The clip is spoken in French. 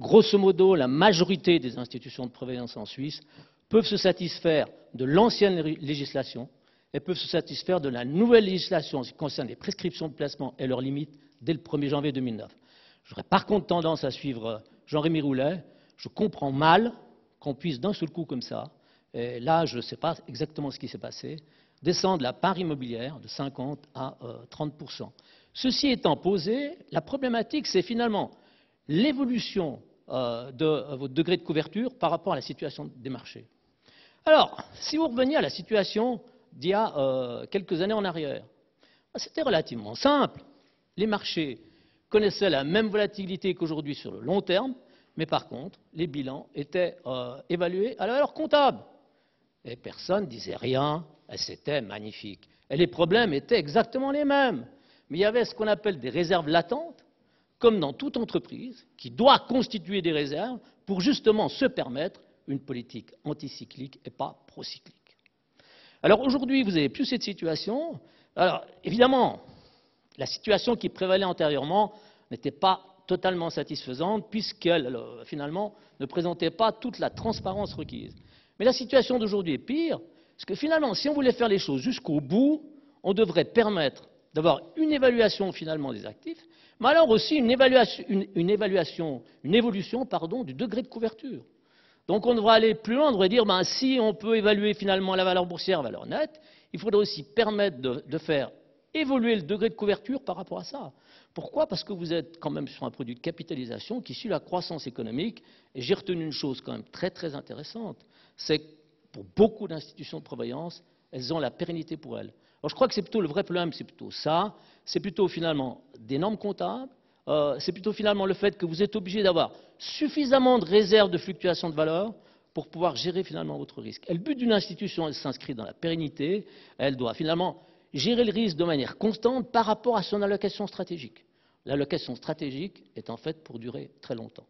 grosso modo, la majorité des institutions de prévoyance en Suisse peuvent se satisfaire de l'ancienne législation et peuvent se satisfaire de la nouvelle législation en ce qui concerne les prescriptions de placement et leurs limites dès le 1er janvier 2009. J'aurais par contre tendance à suivre Jean-Rémy Roulet. Je comprends mal qu'on puisse d'un seul coup comme ça, et là je ne sais pas exactement ce qui s'est passé, descendre la part immobilière de 50 à 30%. Ceci étant posé, la problématique c'est finalement l'évolution de votre degré de couverture par rapport à la situation des marchés. Alors, si vous reveniez à la situation d'il y a quelques années en arrière, c'était relativement simple. Les marchés connaissaient la même volatilité qu'aujourd'hui sur le long terme, mais par contre, les bilans étaient évalués à la valeur comptable. Et personne ne disait rien, et c'était magnifique. Et les problèmes étaient exactement les mêmes. Mais il y avait ce qu'on appelle des réserves latentes, comme dans toute entreprise, qui doit constituer des réserves pour justement se permettre une politique anticyclique et pas procyclique. Alors aujourd'hui, vous n'avez plus cette situation. Alors évidemment, la situation qui prévalait antérieurement n'était pas totalement satisfaisante puisqu'elle, finalement, ne présentait pas toute la transparence requise. Mais la situation d'aujourd'hui est pire, parce que finalement, si on voulait faire les choses jusqu'au bout, on devrait permettre d'avoir une évaluation finalement des actifs, mais alors aussi une évolution du degré de couverture. Donc on devrait aller plus loin, on devrait dire, si on peut évaluer finalement la valeur boursière, la valeur nette, il faudrait aussi permettre de faire évoluer le degré de couverture par rapport à ça. Pourquoi? Parce que vous êtes quand même sur un produit de capitalisation qui suit la croissance économique, et j'ai retenu une chose quand même très très intéressante, c'est que pour beaucoup d'institutions de prévoyance, elles ont la pérennité pour elles. Alors je crois que c'est plutôt le vrai problème, c'est plutôt ça, c'est plutôt finalement des normes comptables, c'est plutôt finalement le fait que vous êtes obligé d'avoir suffisamment de réserves de fluctuation de valeur pour pouvoir gérer finalement votre risque. Et le but d'une institution, elle s'inscrit dans la pérennité, elle doit finalement gérer le risque de manière constante par rapport à son allocation stratégique. L'allocation stratégique est en fait pour durer très longtemps.